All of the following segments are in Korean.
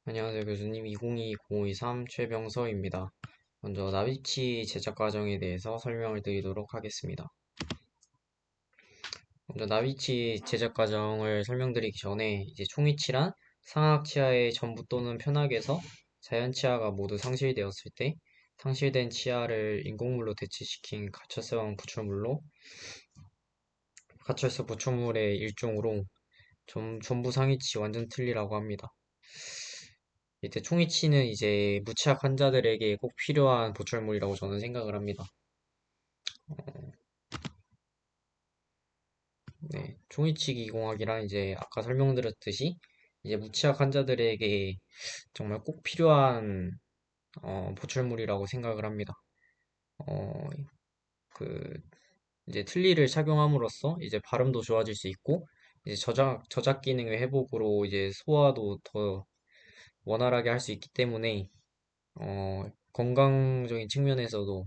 안녕하세요, 교수님. 2022-0523 최병서입니다. 먼저 나비치 제작 과정에 대해서 설명을 드리도록 하겠습니다. 먼저 나비치 제작 과정을 설명드리기 전에 이제 총이치란 상악 치아의 전부 또는 편악에서 자연 치아가 모두 상실되었을 때 상실된 치아를 인공물로 대체시킨 가철성 부초물의 일종으로 전부 상이치 완전 틀리라고 합니다. 이때 총이치는 이제 무치약 환자들에게 꼭 필요한 보철물이라고 저는 생각을 합니다. 네, 총이치기 공학이란 이제 아까 설명드렸듯이 이제 무치약 환자들에게 정말 꼭 필요한 보철물이라고 생각을 합니다. 어, 그 이제 틀니를 착용함으로써 이제 발음도 좋아질 수 있고 이제 저작 기능의 회복으로 이제 소화도 더 원활하게 할 수 있기 때문에 건강적인 측면에서도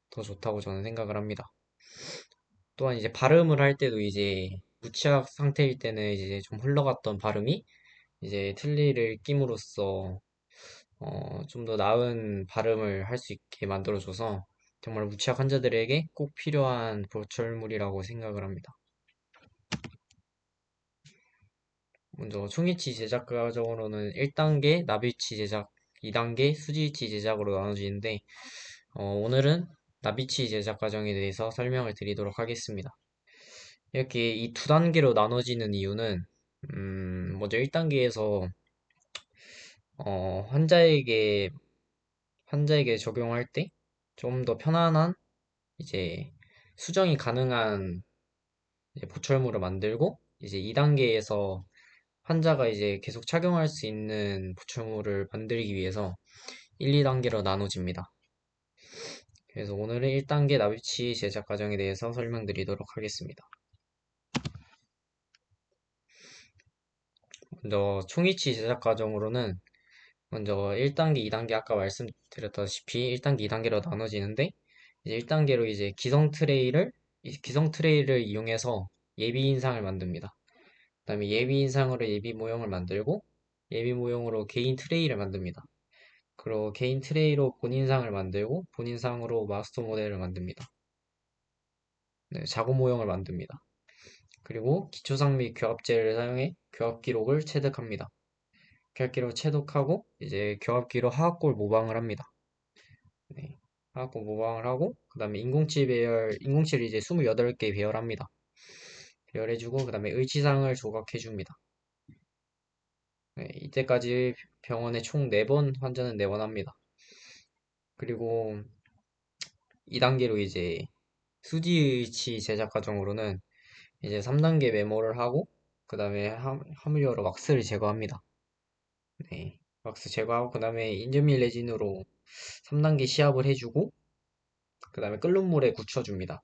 더 좋다고 저는 생각을 합니다. 또한 이제 발음을 할 때도 이제 무취학 상태일 때는 이제 좀 흘러갔던 발음이 이제 틀니를 낌으로써 좀 더 나은 발음을 할 수 있게 만들어줘서 정말 무취학 환자들에게 꼭 필요한 보철물이라고 생각을 합니다. 먼저 충이치 제작 과정으로는 1단계 나비치 제작, 2단계 수지치 제작으로 나눠지는데 오늘은 나비치 제작 과정에 대해서 설명을 드리도록 하겠습니다. 이렇게 이 두 단계로 나눠지는 이유는 먼저 1단계에서 환자에게 적용할 때 좀 더 편안한 이제 수정이 가능한 이제 보철물을 만들고 이제 2단계에서 환자가 이제 계속 착용할 수 있는 보철물을 만들기 위해서 1, 2단계로 나눠집니다. 그래서 오늘은 1단계 나비치 제작 과정에 대해서 설명드리도록 하겠습니다. 먼저 총이치 제작 과정으로는 먼저 1단계, 2단계 아까 말씀드렸다시피 1단계, 2단계로 나눠지는데 이제 1단계로 이제 기성 트레이를 이용해서 예비 인상을 만듭니다. 그다음에 예비 인상으로 예비 모형을 만들고 예비 모형으로 개인 트레이를 만듭니다. 그리고 개인 트레이로 본인상을 만들고 본인상으로 마스터 모델을 만듭니다. 네, 자고 모형을 만듭니다. 그리고 기초상 및 교합제를 사용해 교합 기록을 체득합니다. 교합 기록을 체득하고 이제 교합기로 하악골 모방을 합니다. 네. 하고 모방을 하고 그다음에 인공치를 이제 28개 배열합니다. 배열해주고 그다음에 의치상을 조각해줍니다. 네, 이때까지 병원에 총 4번 환자는 내원합니다. 그리고 2단계로 이제 수지의치 제작 과정으로는 이제 3단계 메모를 하고 그다음에 함유어로 왁스를 제거합니다. 네, 왁스 제거하고 그다음에 인절미 레진으로 3단계 시합을 해주고 그다음에 끓는 물에 굳혀줍니다.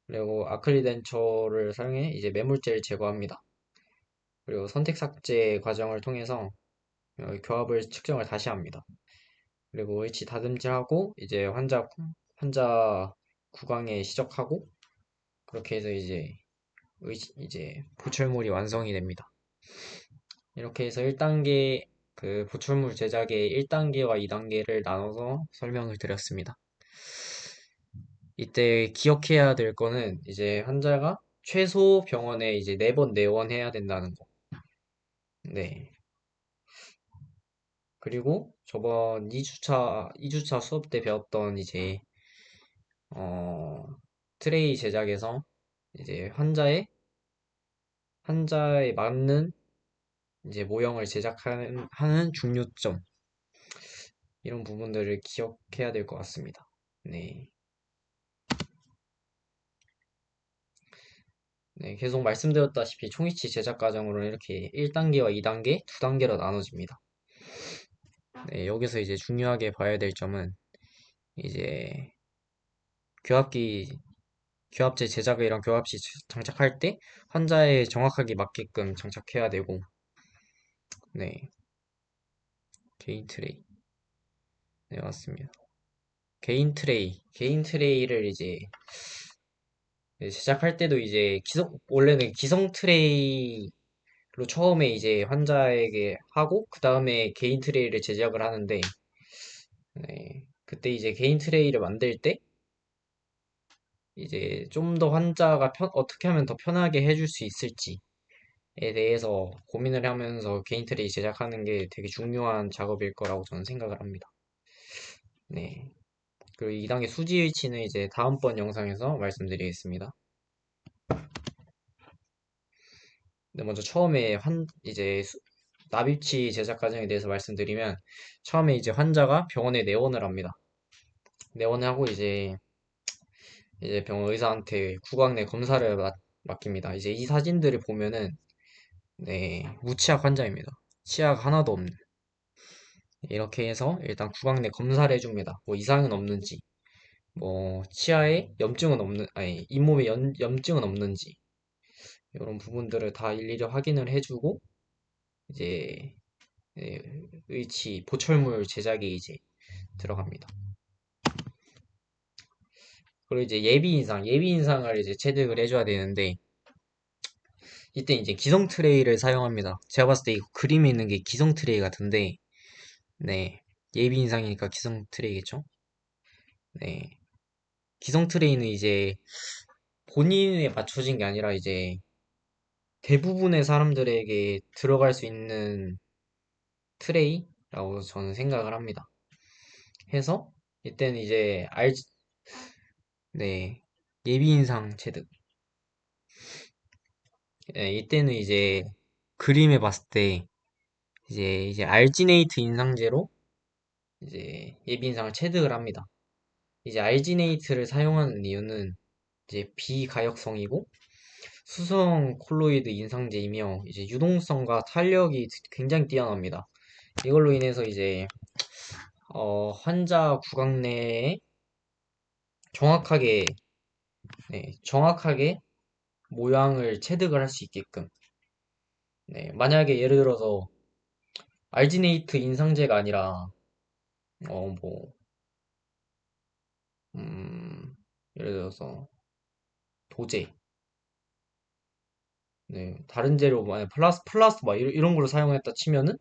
그리고 아크릴 덴처를 사용해 이제 매물재를 제거합니다. 그리고 선택 삭제 과정을 통해서 교합을 측정을 다시 합니다. 그리고 H 다듬질하고 이제 환자 구강에 시적하고 그렇게 해서 이제 보철물이 완성이 됩니다. 이렇게 해서 1단계 그 보철물 제작의 1단계와 2단계를 나눠서 설명을 드렸습니다. 이때 기억해야 될 거는 이제 환자가 최소 병원에 이제 4번 내원해야 된다는 거. 네. 그리고 저번 2주차 수업 때 배웠던 이제, 어, 트레이 제작에서 이제 환자에 맞는 이제 모형을 제작하는 중요점. 이런 부분들을 기억해야 될 것 같습니다. 네. 네, 계속 말씀드렸다시피 총이치 제작 과정으로는 이렇게 1단계와 2단계, 2단계로 나눠집니다. 네, 여기서 이제 중요하게 봐야 될 점은 이제 교합기, 교합제 제작에 이런 교합시 장착할 때 환자에 정확하게 맞게끔 장착해야 되고, 네, 개인 트레이. 네, 맞습니다. 개인 트레이를 이제 제작할 때도 이제 원래는 기성 트레이로 그리고 처음에 이제 환자에게 하고 그 다음에 개인 트레이를 제작을 하는데 네, 그때 이제 개인 트레이를 만들 때 이제 좀 더 환자가 어떻게 하면 더 편하게 해줄 수 있을지에 대해서 고민을 하면서 개인 트레이 제작하는 게 되게 중요한 작업일 거라고 저는 생각을 합니다. 네. 그리고 2단계 수지 위치는 이제 다음번 영상에서 말씀드리겠습니다. 근데 먼저 처음에 이제 납입치 제작 과정에 대해서 말씀드리면 처음에 이제 환자가 병원에 내원을 합니다. 내원을 하고 이제 병원 의사한테 구강 내 검사를 맡깁니다. 이제 이 사진들을 보면은 네, 무치약 환자입니다. 치약 하나도 없는. 이렇게 해서 일단 구강 내 검사를 해줍니다. 뭐 이상은 없는지, 뭐 치아에 염증은 없는, 아니 잇몸에 염증은 없는지 이런 부분들을 다 일일이 확인을 해주고 이제 예, 의치 보철물 제작에 이제 들어갑니다. 그리고 이제 예비 인상을 이제 체득을 해줘야 되는데 이때 이제 기성 트레이를 사용합니다. 제가 봤을 때 이 그림에 있는 게 기성 트레이 같은데 네, 예비 인상이니까 기성 트레이겠죠? 네, 기성 트레이는 이제 본인에 맞춰진 게 아니라 이제 대부분의 사람들에게 들어갈 수 있는 트레이라고 저는 생각을 합니다. 해서 이때는 이제 네, 예비 인상 체득. 네, 이때는 이제 그림에 봤을 때 이제 알지네이트 인상제로 이제 예비 인상을 체득을 합니다. 이제 알지네이트를 사용하는 이유는 이제 비가역성이고 수성 콜로이드 인상제이며 이제 유동성과 탄력이 굉장히 뛰어납니다. 이걸로 인해서 이제 환자 구강 내에 정확하게 정확하게 모양을 체득을 할 수 있게끔 네, 만약에 예를 들어서 알지네이트 인상제가 아니라 뭐 예를 들어서 도제 네, 다른 재료 만약 플라스트 막 이런 걸로 사용했다 치면은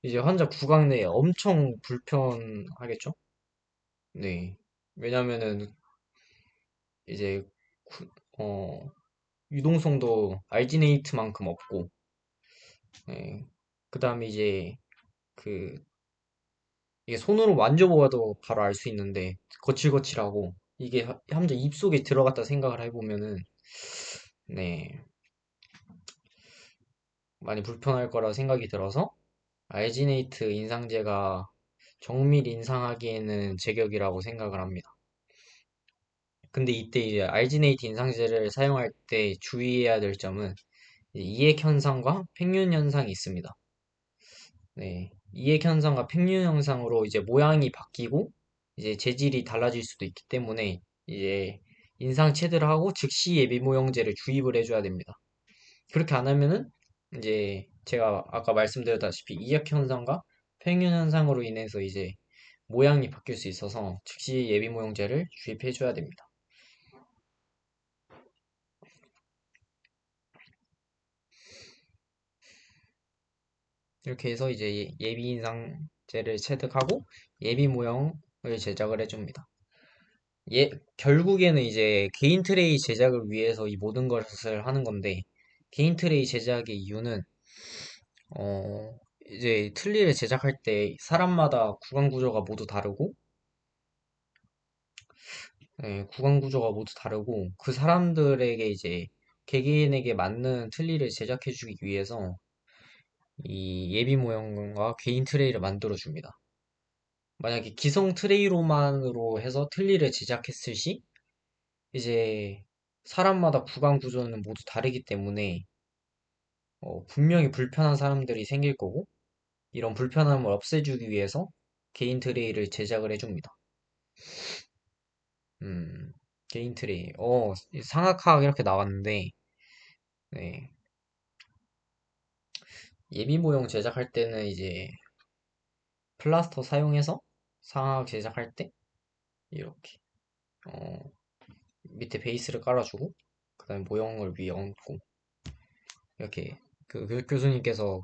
이제 환자 구강 내에 엄청 불편하겠죠? 네. 왜냐면은 이제 구- 어, 유동성도 알지네이트만큼 없고, 네. 그 다음에 이제 그 이게 손으로 만져봐도 바로 알 수 있는데 거칠거칠하고 이게 함자 입속에 들어갔다 생각을 해보면은 네 많이 불편할 거라 생각이 들어서 알지네이트 인상제가 정밀 인상하기에는 제격이라고 생각을 합니다. 근데 이때 이제 알지네이트 인상제를 사용할 때 주의해야 될 점은 이액 현상과 팽윤 현상이 있습니다. 네, 이액 현상과 팽윤 현상으로 이제 모양이 바뀌고 이제 재질이 달라질 수도 있기 때문에 이제 인상 체드를 하고 즉시 예비 모형제를 주입을 해줘야 됩니다. 그렇게 안 하면은 이제 제가 아까 말씀드렸다시피 이액 현상과 팽윤 현상으로 인해서 이제 모양이 바뀔 수 있어서 즉시 예비 모형제를 주입해줘야 됩니다. 이렇게 해서 이제 예비 인상제를 체득하고 예비 모형을 제작을 해줍니다. 결국에는 이제 개인 트레이 제작을 위해서 이 모든 것을 하는 건데 개인 트레이 제작의 이유는 이제 틀니를 제작할 때 사람마다 구강 구조가 모두 다르고 구강 구조가 모두 다르고 그 사람들에게 이제 개개인에게 맞는 틀니를 제작해 주기 위해서 이 예비 모형과 개인 트레이를 만들어 줍니다. 만약에 기성 트레이로만으로 해서 틀니를 제작했을 시 이제 사람마다 구강 구조는 모두 다르기 때문에 분명히 불편한 사람들이 생길 거고 이런 불편함을 없애주기 위해서 개인 트레이를 제작을 해줍니다. 음, 개인 트레이. 상악학 이렇게 나왔는데 네, 예비 모형 제작할 때는 이제 플라스터 사용해서 상악 제작할 때 이렇게 어, 밑에 베이스를 깔아주고 그다음에 모형을 위에 얹고 이렇게 교수님께서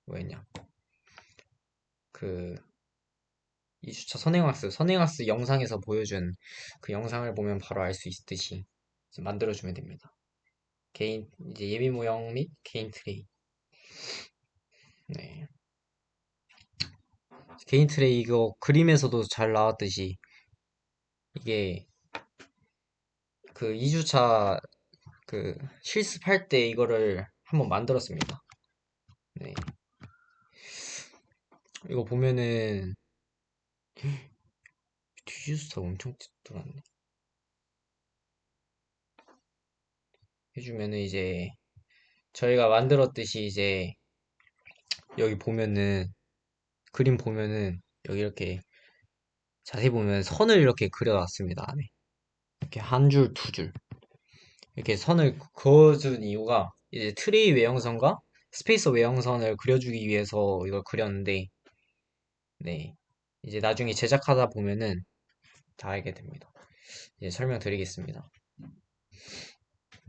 뭐였냐 그 2주차 선행학습 영상에서 보여준 그 영상을 보면 바로 알 수 있듯이 이제 만들어주면 됩니다. 이제 예비 모형 및 개인 트레이. 네. 개인 트레이 이거 그림에서도 잘 나왔듯이 이게 그 2주차 그 실습할 때 이거를 한번 만들었습니다. 네. 이거 보면은 듀스타 엄청 들어왔네. 해주면은 이제 저희가 만들었듯이 이제 여기 보면은 그림 보면은 여기 이렇게 자세히 보면 선을 이렇게 그려놨습니다. 안에 이렇게 한 줄, 두 줄 이렇게 선을 그어준 이유가 이제 트레이 외형선과 스페이서 외형선을 그려주기 위해서 이걸 그렸는데 네 이제 나중에 제작하다 보면은 다 알게 됩니다. 이제 설명드리겠습니다.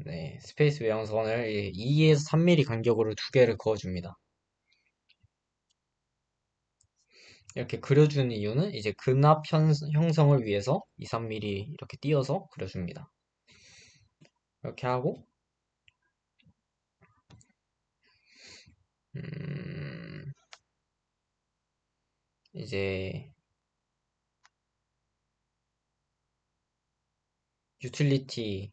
네, 스페이스 외형선을 2에서 3mm 간격으로 두 개를 그어줍니다. 이렇게 그려주는 이유는 이제 근압 형성을 위해서 2, 3mm 이렇게 띄어서 그려줍니다. 이렇게 하고 음, 이제 유틸리티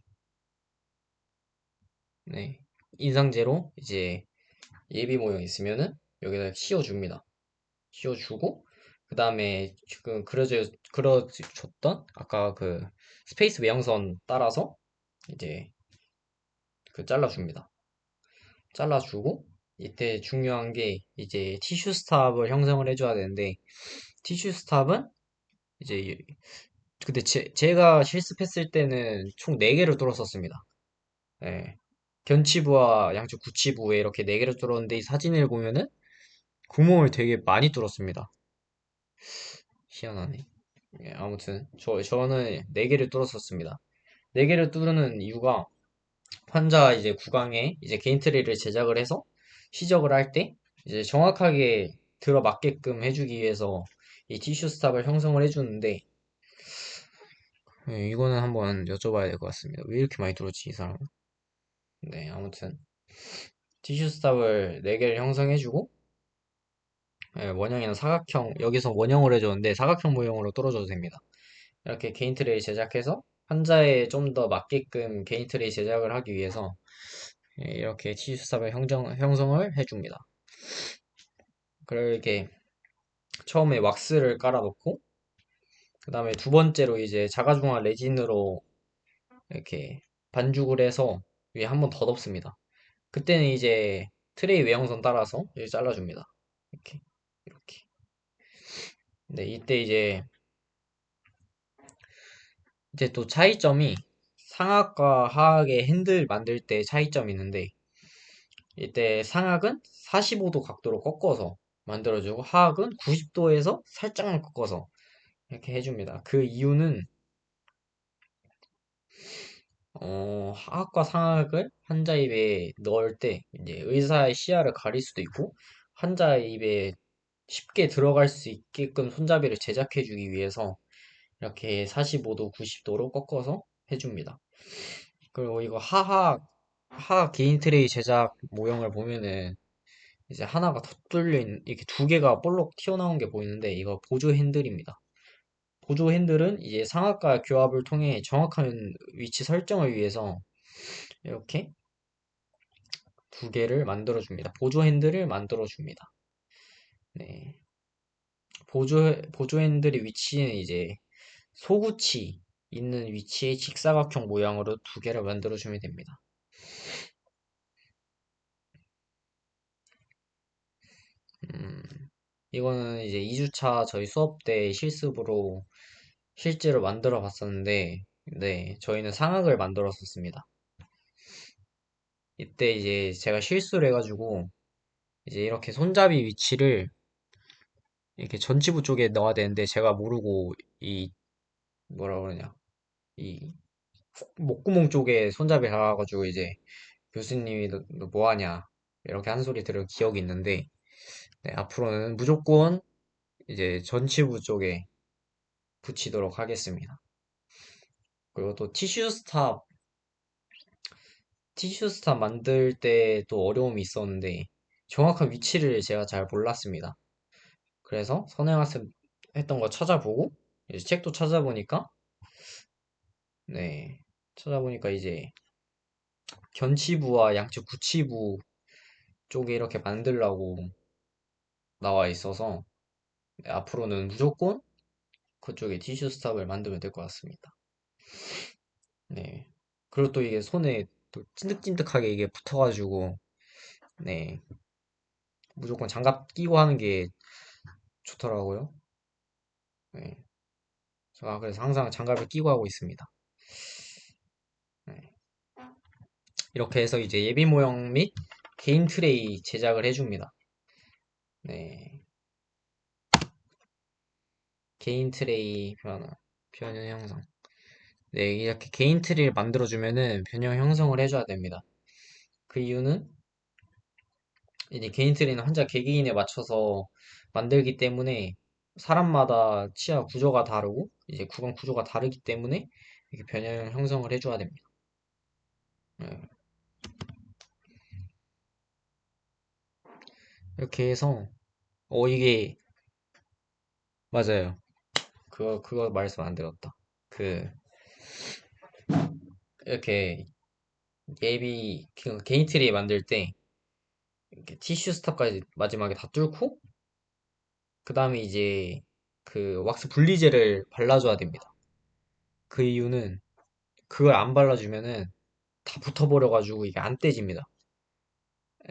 네, 인상제로 이제 예비 모형 있으면은 여기다 씌워줍니다. 씌워주고 그 다음에 지금 그려줬던 아까 그 스페이스 외형선 따라서 이제 그 잘라줍니다. 잘라주고 이때 중요한 게 이제 티슈 스탑을 형성을 해줘야 되는데 티슈 스탑은 이제 근데 제가 실습했을 때는 총 4개를 뚫었었습니다. 예. 견치부와 양쪽 구치부에 이렇게 4개를 뚫었는데 이 사진을 보면은 구멍을 되게 많이 뚫었습니다. 희한하네. 예, 아무튼 저는 4개를 뚫었었습니다. 4개를 뚫는 이유가 환자 이제 구강에 이제 개인 트리를 제작을 해서 시적을 할 때 이제 정확하게 들어맞게끔 해주기 위해서 이 티슈 스탑을 형성을 해주는데 이거는 한번 여쭤봐야 될 것 같습니다. 왜 이렇게 많이 뚫었지 이 사람은? 네, 아무튼 티슈 스탑을 4개를 형성해주고 원형이나 사각형 여기서 원형으로 해줬는데 사각형 모형으로 뚫어줘도 됩니다. 이렇게 개인 트레이 제작해서 환자에 좀 더 맞게끔 개인 트레이 제작을 하기 위해서 이렇게 티슈 스탑을 형성을 해줍니다. 그리고 이렇게 처음에 왁스를 깔아놓고 그 다음에 두 번째로 이제 자가중화 레진으로 이렇게 반죽을 해서 위에 한 번 더 덮습니다. 그때는 이제 트레이 외형선 따라서 이렇게 잘라줍니다. 이렇게 이렇게. 네, 이때 이제 또 차이점이 상악과 하악의 핸들 만들 때 차이점이 있는데 이때 상악은 45도 각도로 꺾어서 만들어주고 하악은 90도에서 살짝만 꺾어서 이렇게 해줍니다. 그 이유는 하악과 상악을 환자 입에 넣을 때 이제 의사의 시야를 가릴 수도 있고 환자 입에 쉽게 들어갈 수 있게끔 손잡이를 제작해주기 위해서 이렇게 45도, 90도로 꺾어서 해줍니다. 그리고 이거 하하 개인 트레이 제작 모형을 보면은 이제 하나가 더 뚫려 있는 이렇게 두 개가 볼록 튀어나온 게 보이는데 이거 보조 핸들입니다. 보조 핸들은 이제 상하과 교합을 통해 정확한 위치 설정을 위해서 이렇게 두 개를 만들어 줍니다. 보조 핸들을 만들어 줍니다. 네. 보조 핸들의 위치는 이제 소구치 있는 위치의 직사각형 모양으로 두 개를 만들어 주면 됩니다. 음, 이거는 이제 2주차 저희 수업 때 실습으로 실제로 만들어 봤었는데, 네, 저희는 상악을 만들었었습니다. 이때 이제 제가 실수를 해가지고, 이제 이렇게 손잡이 위치를 이렇게 전치부 쪽에 넣어야 되는데, 제가 모르고 이, 뭐라 그러냐, 이 목구멍 쪽에 손잡이를 달아가지고 이제 교수님이 너 뭐하냐 이렇게 한 소리 들을 기억이 있는데 네, 앞으로는 무조건 이제 전치부 쪽에 붙이도록 하겠습니다. 그리고 또 티슈 스탑 만들 때 또 어려움이 있었는데 정확한 위치를 제가 잘 몰랐습니다. 그래서 선행학습 했던 거 찾아보고 이제 책도 찾아보니까 네 찾아보니까 이제 견치부와 양측 구치부 쪽에 이렇게 만들라고 나와 있어서 네, 앞으로는 무조건 그쪽에 티슈 스탑을 만들면 될 것 같습니다. 네. 그리고 또 이게 손에 또 찐득찐득하게 이게 붙어가지고 네 무조건 장갑 끼고 하는 게 좋더라고요. 네. 제가 그래서 항상 장갑을 끼고 하고 있습니다. 네. 이렇게 해서 이제 예비 모형 및 개인 트레이 제작을 해줍니다. 네. 개인 트레이 변형 형성. 네, 이렇게 개인 트리를 만들어주면은 변형 형성을 해줘야 됩니다. 그 이유는 이제 개인 트리는 환자 개개인에 맞춰서 만들기 때문에 사람마다 치아 구조가 다르고 이제 구강 구조가 다르기 때문에 이렇게 변형 형성을 해줘야 됩니다. 네. 이렇게 해서 이게 맞아요. 그거 말씀 안 들었다. 그 이렇게 그 개인 트리 만들 때 이렇게 티슈 스탑까지 마지막에 다 뚫고 그 다음에 이제 그 왁스 분리제를 발라줘야 됩니다. 그 이유는 그걸 안 발라주면은 다 붙어버려가지고 이게 안 떼집니다.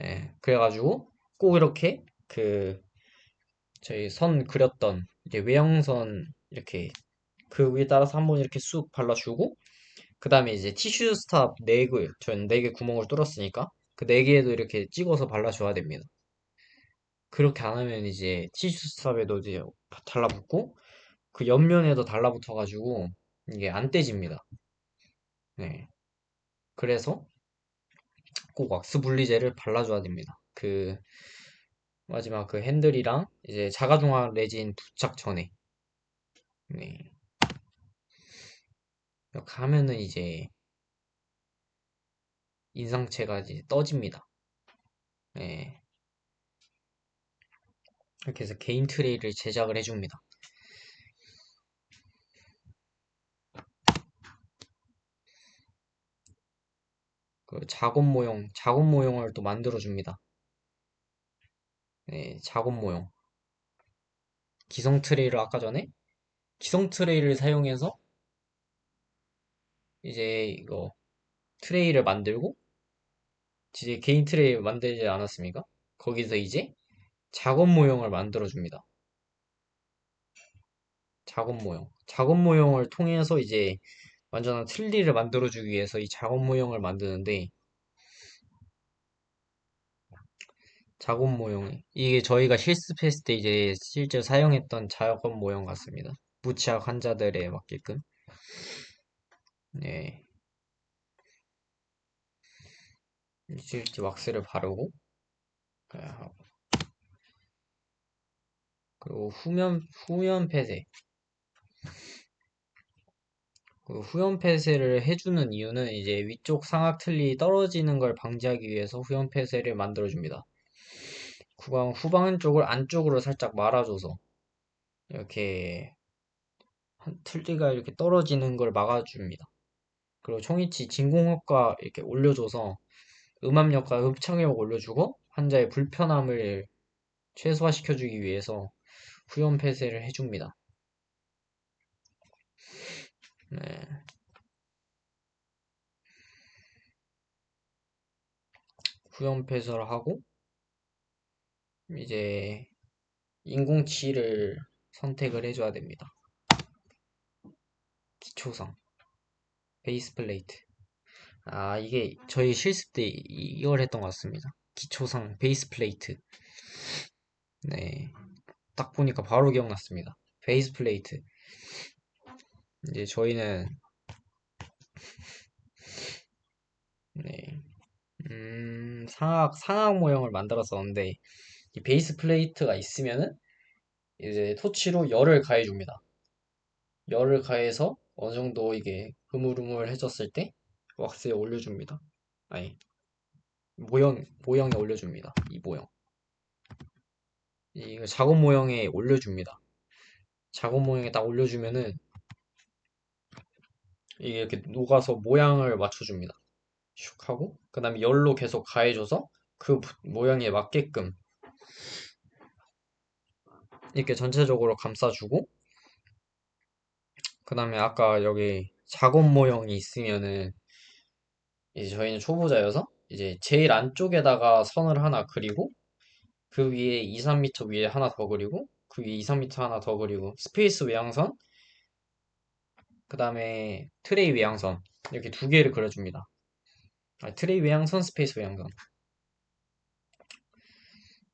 예, 그래가지고 꼭 이렇게 그 저희 선 그렸던 이제 외형선 이렇게 그 위에 따라서 한번 이렇게 쑥 발라주고 그 다음에 이제 티슈 스탑 4개, 전 4개 구멍을 뚫었으니까 그 4개에도 이렇게 찍어서 발라줘야 됩니다. 그렇게 안 하면 이제 티슈 스탑에도 이제 달라붙고 그 옆면에도 달라붙어가지고 이게 안 떼집니다. 네. 그래서 꼭 왁스 분리제를 발라줘야 됩니다. 그 마지막 그 핸들이랑 이제 자가중화 레진 부착 전에 네. 이렇게 하면은 이제 인상체가 이제 떠집니다. 네. 이렇게 해서 개인 트레이를 제작을 해줍니다. 그 작업 모형을 또 만들어줍니다. 네, 작업 모형. 기성 트레이를 아까 전에 기성 트레이를 사용해서 이제 이거 트레이를 만들고 이제 개인 트레이 만들지 않았습니까? 거기서 이제 작업 모형을 만들어줍니다. 작업 모형. 작업 모형을 통해서 이제 완전한 틀니를 만들어주기 위해서 이 작업 모형을 만드는데 작업 모형 이게 저희가 실습했을 때 이제 실제 사용했던 작업 모형 같습니다. 무치약 환자들에 맞게끔. 네. 이제 왁스를 바르고 하고. 그리고 후면 폐쇄. 그 후면 폐쇄를 해주는 이유는 이제 위쪽 상악 틀니 떨어지는 걸 방지하기 위해서 후면 폐쇄를 만들어줍니다. 구강 후방 쪽을 안쪽으로 살짝 말아줘서 이렇게 틀니가 이렇게 떨어지는 걸 막아줍니다. 그리고 총이치 진공효과 이렇게 올려줘서 음압력과 흡착력 올려주고 환자의 불편함을 최소화시켜주기 위해서 후연 폐쇄를 해줍니다. 네. 후연 폐쇄를 하고 이제 인공치를 선택을 해줘야 됩니다. 기초상 베이스 플레이트. 아 이게 저희 실습 때 이걸 했던 것 같습니다. 기초상 베이스 플레이트. 네. 딱 보니까 바로 기억났습니다. 베이스 플레이트. 이제 저희는 네. 상악 모형을 만들었었는데, 이 베이스 플레이트가 있으면은, 이제 토치로 열을 가해줍니다. 열을 가해서 어느 정도 이게 흐물흐물해졌을 때, 왁스에 올려줍니다. 아니, 모형에 올려줍니다. 이 모형. 이 작업 모형에 올려줍니다. 작업 모형에 딱 올려주면은, 이게 이렇게 녹아서 모양을 맞춰줍니다. 슉 하고 그 다음에 열로 계속 가해줘서 그 모양에 맞게끔 이렇게 전체적으로 감싸주고 그 다음에 아까 여기 작업 모형이 있으면은 이제 저희는 초보자여서 이제 제일 안쪽에다가 선을 하나 그리고 그 위에 2, 3m 위에 하나 더 그리고 그 위에 2, 3m 하나 더 그리고 스페이스 외양선 그 다음에 트레이 외양선 이렇게 두 개를 그려줍니다. 트레이 외양선 스페이스 외양선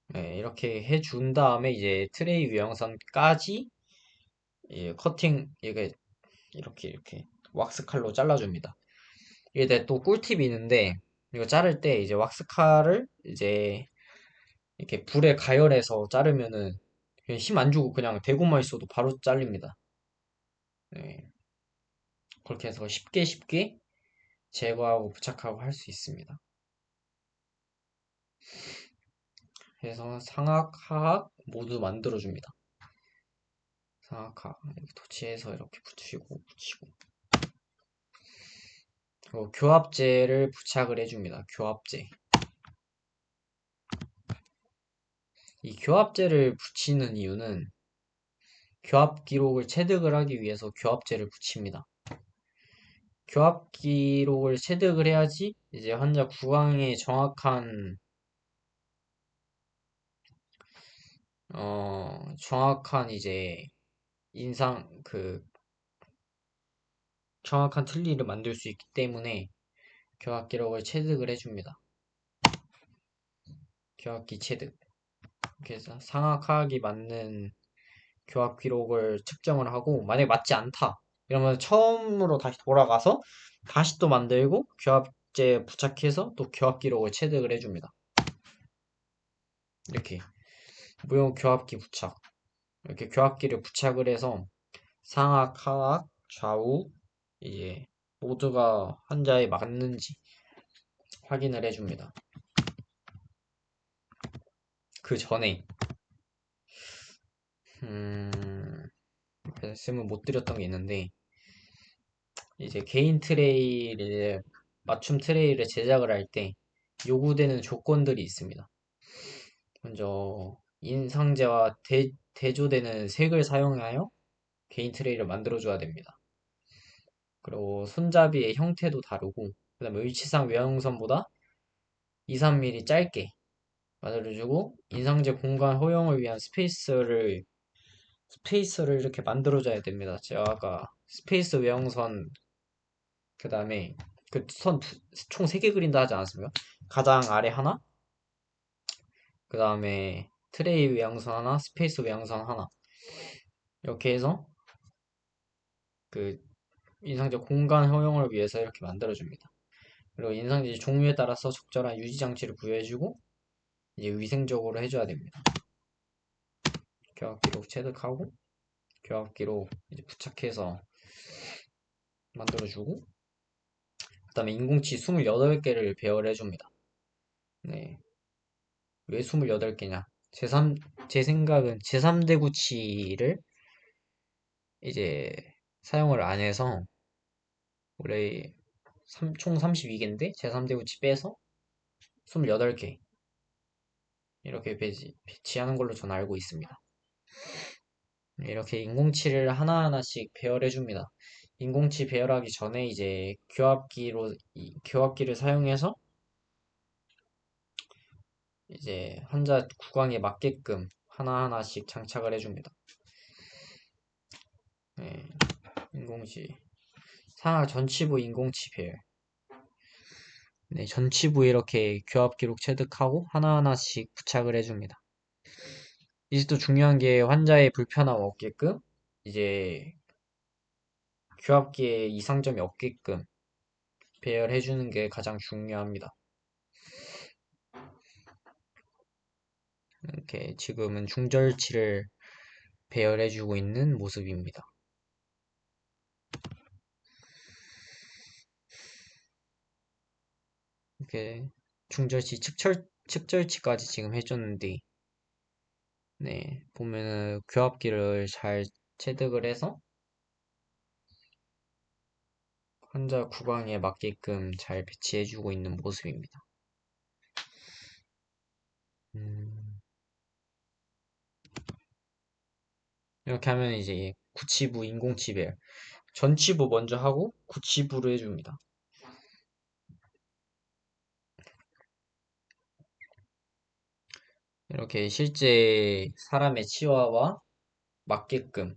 네, 이렇게 해준 다음에 이제 트레이 외양선까지 커팅 이게 이렇게 왁스 칼로 잘라줍니다. 이게 또 꿀팁이 있는데 이거 자를 때 이제 왁스 칼을 이제 이렇게 불에 가열해서 자르면은 힘 안 주고 그냥 대고만 있어도 바로 잘립니다. 네, 그렇게 해서 쉽게 제거하고 부착하고 할 수 있습니다. 그래서 상악, 하악 모두 만들어줍니다. 상악, 하악 이렇게 토치해서 이렇게 붙이고 그리고 교합제를 부착을 해줍니다. 교합제. 이 교합제를 붙이는 이유는 교합 기록을 체득을 하기 위해서 교합제를 붙입니다. 교합 기록을 체득을 해야지 이제 환자 구강의 정확한 이제 인상 정확한 틀니를 만들 수 있기 때문에 교합 기록을 체득을 해줍니다. 교합기 체득. 그래서 상악하악이 맞는 교합 기록을 측정을 하고 만약에 맞지 않다 이러면 처음으로 다시 돌아가서 다시 또 만들고 교합제 부착해서 또 교합 기록을 체득을 해줍니다. 이렇게 무용 교합기 부착 이렇게 교합기를 부착을 해서 상악, 하악, 좌우 이제 모두가 환자에 맞는지 확인을 해줍니다. 그 전에 말씀을 못 드렸던 게 있는데 이제 개인 트레이를 맞춤 트레이를 제작을 할 때 요구되는 조건들이 있습니다. 먼저 인상제와 대조되는 색을 사용하여 개인 트레이를 만들어줘야 됩니다. 그리고 손잡이의 형태도 다르고 그 다음에 위치상 외형선보다 2, 3mm 짧게 만들어주고 인상제 공간 허용을 위한 스페이스를 이렇게 만들어줘야 됩니다. 제가 아까 스페이스 외형선 그 다음에 그 선 총 3개 그린다 하지 않았습니까? 가장 아래 하나 그 다음에 트레이 외형선 하나 스페이스 외형선 하나 이렇게 해서 그 인상제 공간 허용을 위해서 이렇게 만들어줍니다. 그리고 인상제 종류에 따라서 적절한 유지 장치를 부여해주고 이제 위생적으로 해줘야 됩니다. 교합기록 체득하고 교합기록 이제 부착해서 만들어주고 그 다음에 인공치 28개를 배열해줍니다. 네. 왜 28개냐? 제 생각은 제3대구치를 이제 사용을 안 해서 원래 총 32개인데 제3대구치 빼서 28개 이렇게 배치하는 걸로 저는 알고 있습니다. 이렇게 인공치를 하나하나씩 배열해 줍니다. 인공치 배열하기 전에 이제 교합기를 사용해서 이제 환자 구강에 맞게끔 하나하나씩 장착을 해줍니다. 네, 인공치 상하 전치부 인공치 배열. 네, 전치부에 이렇게 교합 기록 체득하고 하나하나씩 부착을 해줍니다. 이제 또 중요한 게 환자의 불편함 없게끔 이제 교합기에 이상점이 없게끔 배열해주는 게 가장 중요합니다. 이렇게 지금은 중절치를 배열해주고 있는 모습입니다. 이렇게 중절치, 측절치까지 지금 해줬는데, 네, 보면은 교합기를 잘 체득을 해서 환자 구강에 맞게끔 잘 배치해주고 있는 모습입니다. 음, 이렇게 하면 이제 구치부, 인공치배, 전치부 먼저 하고 구치부를 해줍니다. 이렇게 실제 사람의 치아와 맞게끔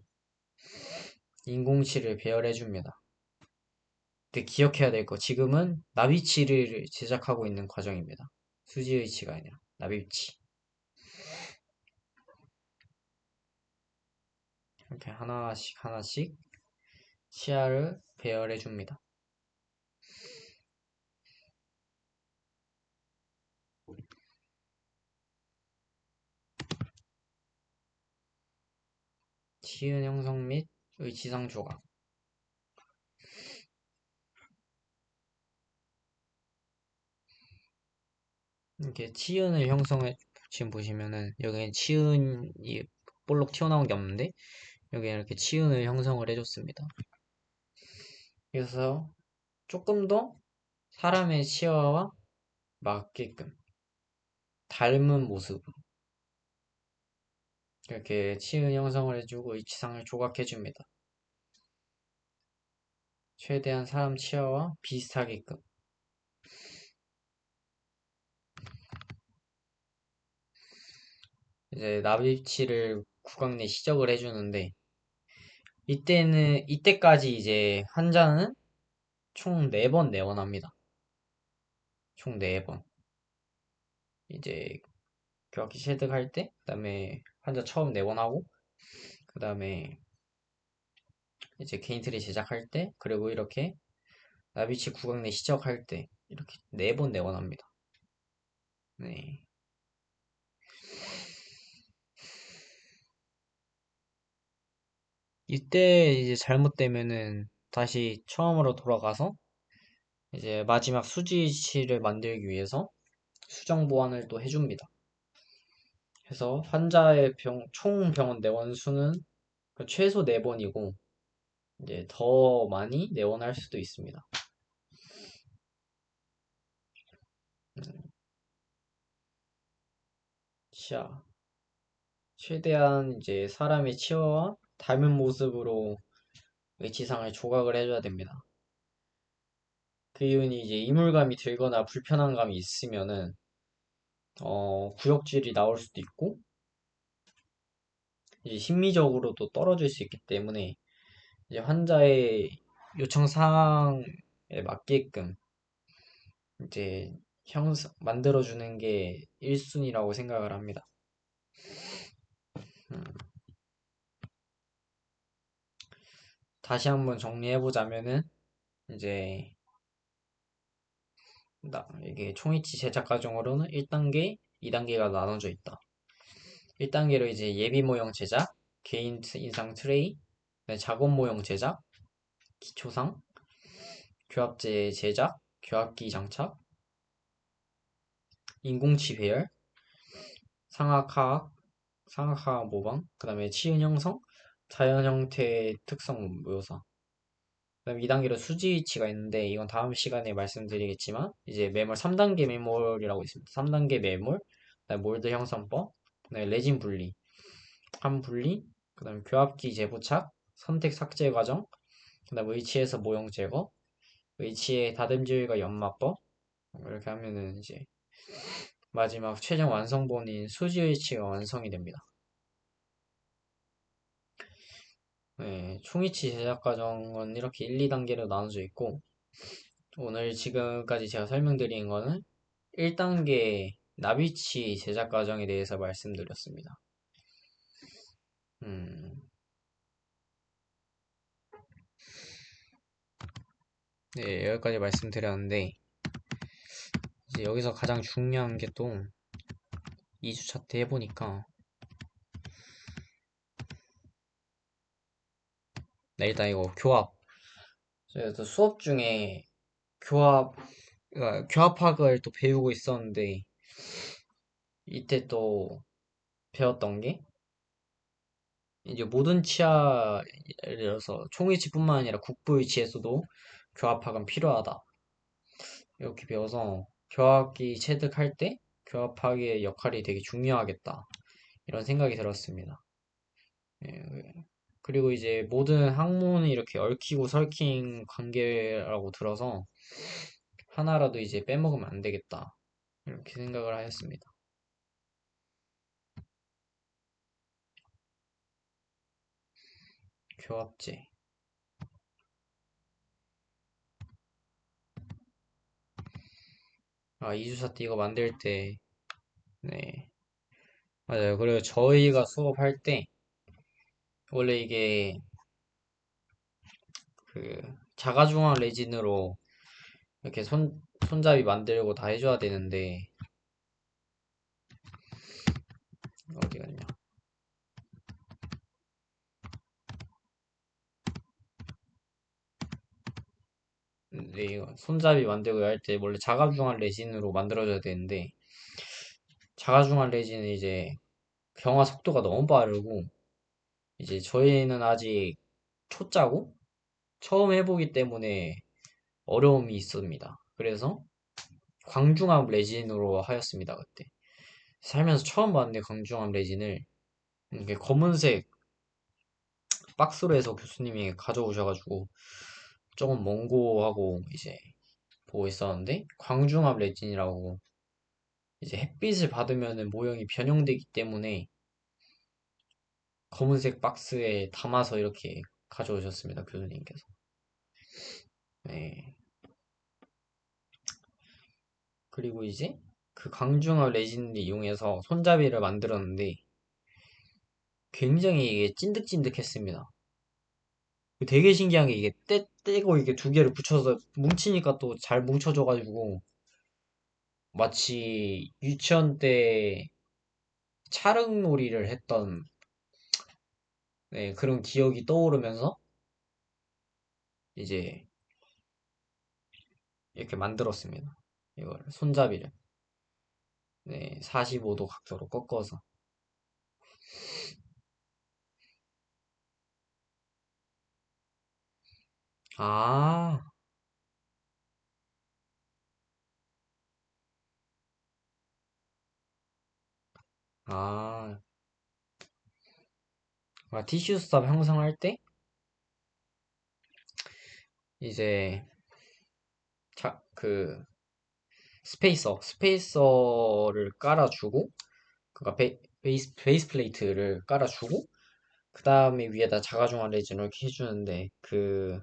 인공치를 배열해줍니다. 근데 기억해야 될 거, 지금은 나비치를 제작하고 있는 과정입니다. 수지의치가 아니라 나비치. 이렇게 하나씩 하나씩 치아를 배열해줍니다. 치은 형성 및 의치상 조각. 이렇게 치은을 형성해, 지금 보시면은 여기는 치은이 볼록 튀어나온 게 없는데 여기 이렇게 치은을 형성을 해줬습니다. 그래서 조금 더 사람의 치아와 맞게끔 닮은 모습으로 이렇게 치은 형성을 해주고 위치상을 조각해줍니다. 최대한 사람 치아와 비슷하게끔. 이제 납입치를 구강 내 시적을 해주는데 이때까지 이제 환자는 총 4번 내원합니다. 총 4번. 이제 교합기 체득할 때, 그 다음에 환자 처음 내원하고, 그 다음에 이제 개인트리 제작할 때, 그리고 이렇게 나비치 구강 내 시적할 때, 이렇게 4번 내원합니다. 네. 이때 이제 잘못되면은 다시 처음으로 돌아가서 이제 마지막 수지치를 만들기 위해서 수정 보완을 또 해줍니다. 그래서 환자의 총 병원 내원 수는 최소 4번이고 이제 더 많이 내원할 수도 있습니다. 치아. 최대한 이제 사람의 치아와 닮은 모습으로 위치상을 조각을 해줘야 됩니다. 그 이유는 이제 이물감이 들거나 불편한 감이 있으면은 구역질이 나올 수도 있고 이제 심미적으로도 떨어질 수 있기 때문에 이제 환자의 요청 사항에 맞게끔 이제 만들어주는 게 1순위라고 생각을 합니다. 음, 다시 한번 정리해보자면은 이제 이게 총이치 제작 과정으로는 1단계, 2단계가 나눠져 있다. 1단계로 이제 예비 모형 제작, 개인 인상 트레이, 작업 모형 제작, 기초상, 교합제 제작, 교합기 장착, 인공치 배열, 상악하악, 상악하악 모방, 그 다음에 치은 형성, 자연 형태의 특성 묘사. 그다음 2단계로 수지 위치가 있는데 이건 다음 시간에 말씀드리겠지만 이제 매몰 3단계 매몰이라고 있습니다. 3단계 매몰, 그다음에 몰드 형성법, 그다음에 레진 분리, 함 분리, 그다음에 교합기 재부착, 선택 삭제 과정, 그다음에 의치에서 모형 제거, 의치의 다듬질과 연마법 이렇게 하면은 이제 마지막 최종 완성본인 수지 의치가 완성이 됩니다. 네, 총이치 제작 과정은 이렇게 1, 2단계로 나눠져 있고 오늘 지금까지 제가 설명드린 거는 1단계 나비치 제작 과정에 대해서 말씀드렸습니다. 음, 네, 여기까지 말씀드렸는데, 이제 여기서 가장 중요한 게 또, 2주 차트 해보니까 네, 일단 이거 교합. 제가 또 수업 중에 교합, 교합학을 또 배우고 있었는데 이때 또 배웠던 게 이제 모든 치아, 예를 들어서 총위치뿐만 아니라 국부위치에서도 교합학은 필요하다. 이렇게 배워서 교합기 체득할 때 교합학의 역할이 되게 중요하겠다. 이런 생각이 들었습니다. 예, 그리고 이제 모든 학문이 이렇게 얽히고 설킨 관계라고 들어서 하나라도 이제 빼먹으면 안 되겠다. 이렇게 생각을 하였습니다. 교합제. 아, 이주사 때 이거 만들 때, 네. 맞아요. 그리고 저희가 수업할 때, 원래 이게 그 자가중앙 레진으로 이렇게 손잡이 만들고 다 해줘야 되는데, 어디 갔냐. 근데 이거 손잡이 만들고 할 때 원래 자가중앙 레진으로 만들어줘야 되는데, 자가중앙 레진은 이제 경화 속도가 너무 빠르고, 이제 저희는 아직 초짜고, 처음 해보기 때문에 어려움이 있습니다. 그래서 광중압 레진으로 하였습니다, 그때. 살면서 처음 봤는데, 광중압 레진을. 이게 검은색 박스로 해서 교수님이 가져오셔가지고, 조금 먼고하고 이제 보고 있었는데, 광중압 레진이라고 이제 햇빛을 받으면 모형이 변형되기 때문에 검은색 박스에 담아서 이렇게 가져오셨습니다, 교수님께서. 네. 그리고 이제 그 광중압 레진을 이용해서 손잡이를 만들었는데, 굉장히 이게 찐득찐득했습니다. 되게 신기한 게 이게 떼고 이게 두 개를 붙여서 뭉치니까 또 잘 뭉쳐져가지고 마치 유치원 때 촬영놀이를 했던 네, 그런 기억이 떠오르면서 이제 이렇게 만들었습니다. 이걸 손잡이를 네, 45도 각도로 꺾어서 아, 아, 티슈 스탑 형성할 때 이제 그 스페이서를 깔아주고 그니까 베이스 플레이트를 깔아주고 그 다음에 위에다 자가중화 레진을 이렇게 해주는데 그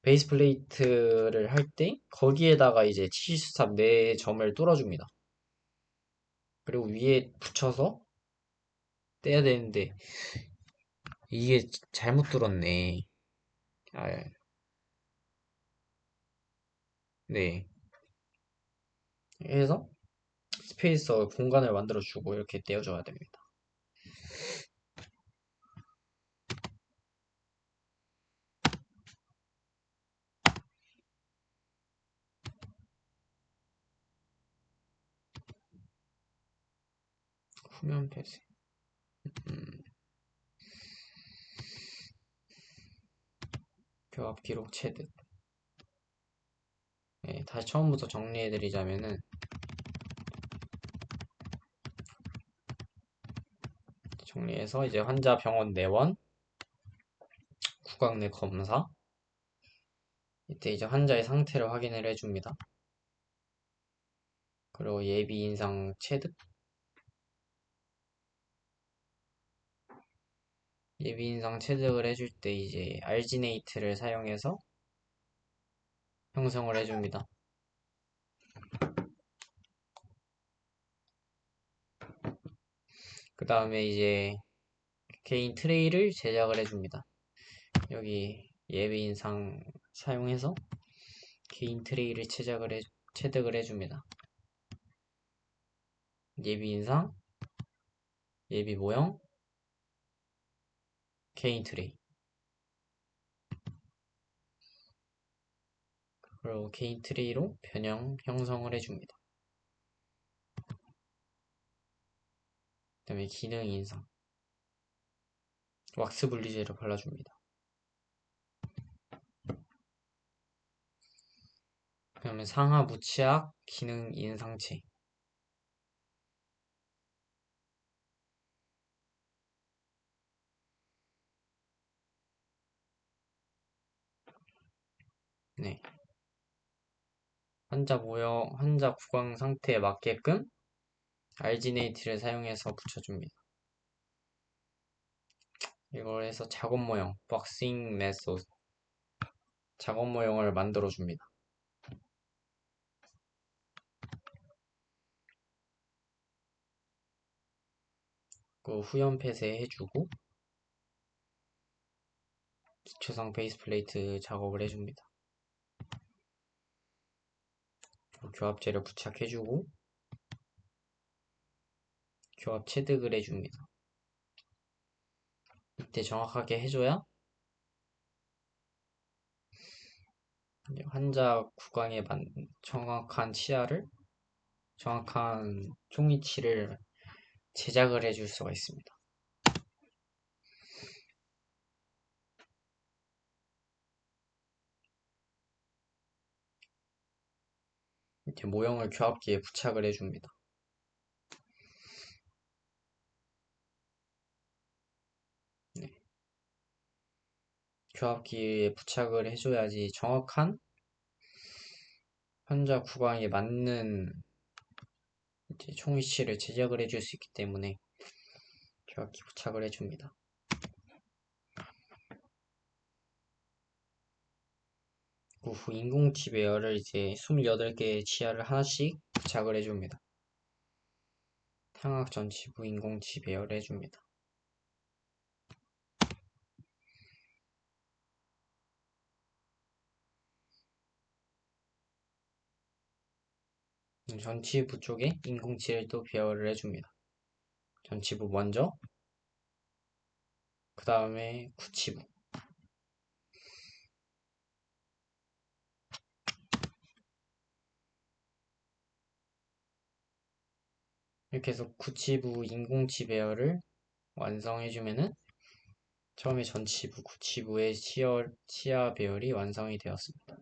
베이스 플레이트를 할 때 거기에다가 이제 치수삽 4점을 뚫어줍니다. 그리고 위에 붙여서 떼야 되는데 이게 잘못 뚫었네. 아, 네. 그래서 스페이서 공간을 만들어주고 이렇게 떼어줘야 됩니다. 후면 폐쇄. 음, 교합 기록 체득. 네, 다시 처음부터 정리해드리자면은 정리해서 이제 환자 병원 내원, 구강 내 검사, 이때 이제 환자의 상태를 확인을 해줍니다. 그리고 예비 인상 체득, 예비 인상 체득을 해줄 때 이제 알지네이트를 사용해서 형성을 해줍니다. 그 다음에 이제 개인 트레이를 제작을 해줍니다. 여기 예비 인상 사용해서 개인 트레이를 체득을 해줍니다. 예비 인상, 예비 모형, 개인 트레이. 그리고 개인 트레이로 변형 형성을 해줍니다. 그 다음에 기능 인상, 왁스 분리제를 발라줍니다. 그러면 상하 무치약 기능 인상체. 네. 환자 모형, 환자 구강 상태에 맞게끔 알지네이트를 사용해서 붙여줍니다. 이걸 해서 작업 모형, 박싱 메소드, 작업 모형을 만들어줍니다. 그 후연 폐쇄 해주고 기초상 베이스 플레이트 작업을 해줍니다. 교합제를 부착해주고 교합 체득을 해줍니다. 이때 정확하게 해줘야 환자 구강에 정확한 치아를 정확한 총위치를 제작을 해줄 수가 있습니다. 이렇게 모형을 교합기에 부착을 해줍니다. 네. 교합기에 부착을 해줘야지 정확한 환자 구강에 맞는 총위치를 제작을 해줄 수 있기 때문에 교합기 부착을 해줍니다. 그 후 인공치 베어를 이제 28개의 치아를 하나씩 부착을 해줍니다. 향악 전치부 인공치 베어를 해줍니다. 전치부 쪽에 인공치를 또 베어를 해줍니다. 전치부 먼저, 그 다음에 구치부. 이렇게 해서 구치부 인공치 베어를 완성해주면은 처음에 전치부, 구치부의 치아 배열이 완성이 되었습니다.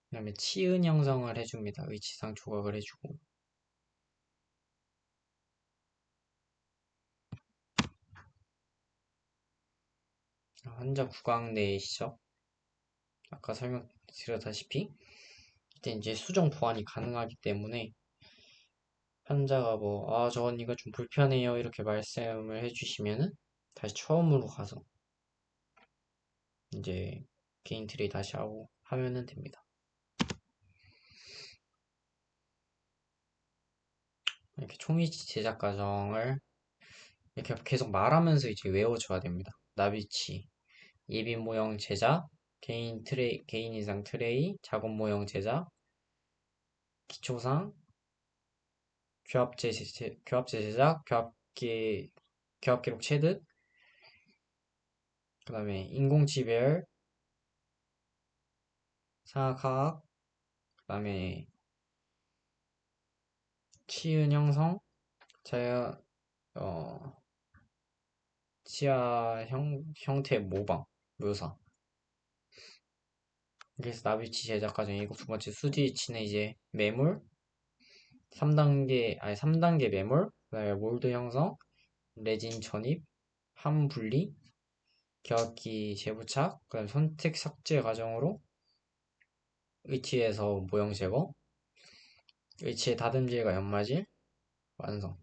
그 다음에 치은 형성을 해줍니다. 의치상 조각을 해주고 환자 구강 내의 시접 아까 설명드렸다시피 이때 이제 수정 보완이 가능하기 때문에 환자가 저 언니가 좀 불편해요 이렇게 말씀을 해주시면은 다시 처음으로 가서 이제 개인 트레이 다시 하고 하면은 됩니다. 이렇게 총위치 제작 과정을 이렇게 계속 말하면서 이제 외워줘야 됩니다. 나비치, 예비 모형 제작, 개인 인상 트레이, 작업 모형 제작, 기초상, 교합제 제작, 교합 기록 체득, 그 다음에 인공지배열, 상하하악, 그 다음에 치은 형성, 자연, 어, 치아 형태 모방, 묘사. 그래서 나비치 제작 과정이고 두 번째 수지치는 이제 매몰, 3단계 매몰, 그다음에 몰드 형성, 레진 전입, 함 분리, 격기 재부착, 그다음 선택 삭제 과정으로 의치에서 모형 제거, 의치의 다듬질과 연마질 완성.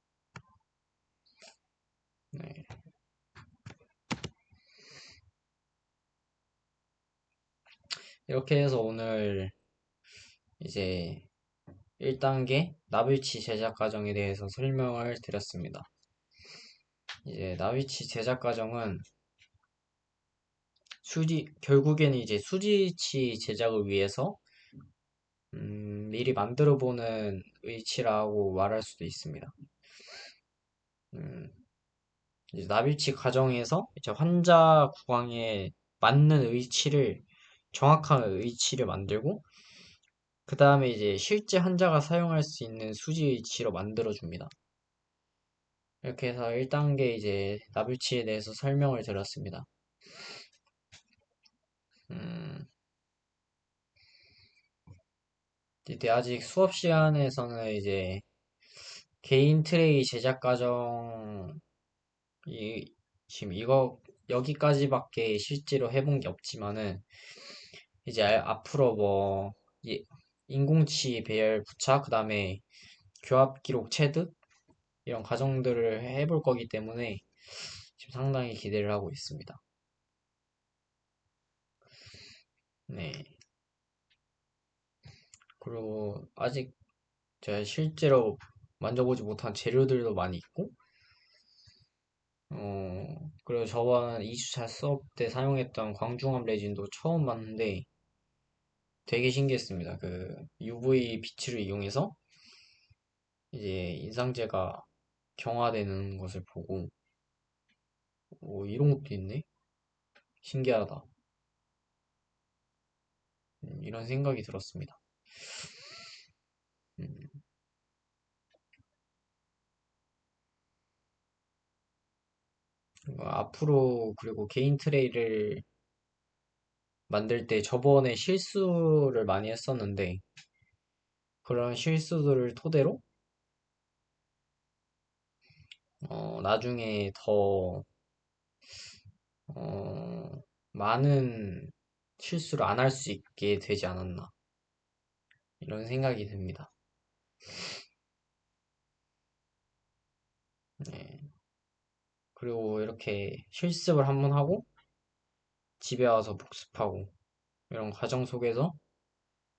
네. 이렇게 해서 오늘 이제 1단계 나비치 제작 과정에 대해서 설명을 드렸습니다. 이제 나비치 제작 과정은 결국에는 이제 수지치 제작을 위해서 미리 만들어 보는 의치라고 말할 수도 있습니다. 음, 이제 납일치 과정에서 이제 환자 구강에 맞는 정확한 의치를 만들고, 그 다음에 이제 실제 환자가 사용할 수 있는 수지 의치로 만들어 줍니다. 이렇게 해서 1단계 이제 납일치에 대해서 설명을 드렸습니다. 음, 이제 아직 수업 시간에서는 이제 개인 트레이 제작 과정, 지금 여기까지밖에 실제로 해본 게 없지만은, 이제 앞으로 뭐, 인공치 배열 부착, 그 다음에 교합 기록 체득, 이런 과정들을 해볼 거기 때문에 지금 상당히 기대를 하고 있습니다. 네. 그리고 아직 제가 실제로 만져보지 못한 재료들도 많이 있고, 그리고 저번 2주차 수업 때 사용했던 광중압 레진도 처음 봤는데 되게 신기했습니다. 그 UV 빛을 이용해서 이제 인상제가 경화되는 것을 보고, 오, 이런 것도 있네? 신기하다. 이런 생각이 들었습니다. 음, 앞으로 그리고 개인 트레이를 만들 때 저번에 실수를 많이 했었는데, 그런 실수들을 토대로 나중에 더 많은 실수를 안 할 수 있게 되지 않았나, 이런 생각이 듭니다. 네. 그리고 이렇게 실습을 한번 하고 집에 와서 복습하고 이런 과정 속에서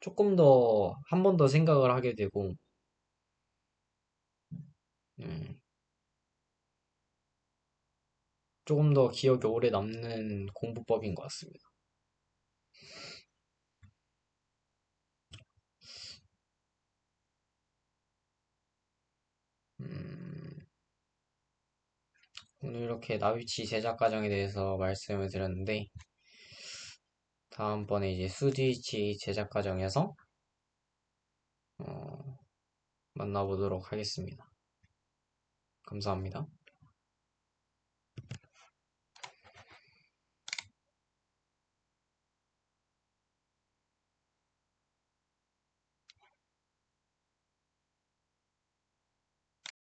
조금 더 한 번 더 생각을 하게 되고, 음, 조금 더 기억에 오래 남는 공부법인 것 같습니다. 음, 오늘 이렇게 나비치 제작 과정에 대해서 말씀을 드렸는데, 다음번에 이제 수지치 제작 과정에서 어, 만나보도록 하겠습니다. 감사합니다.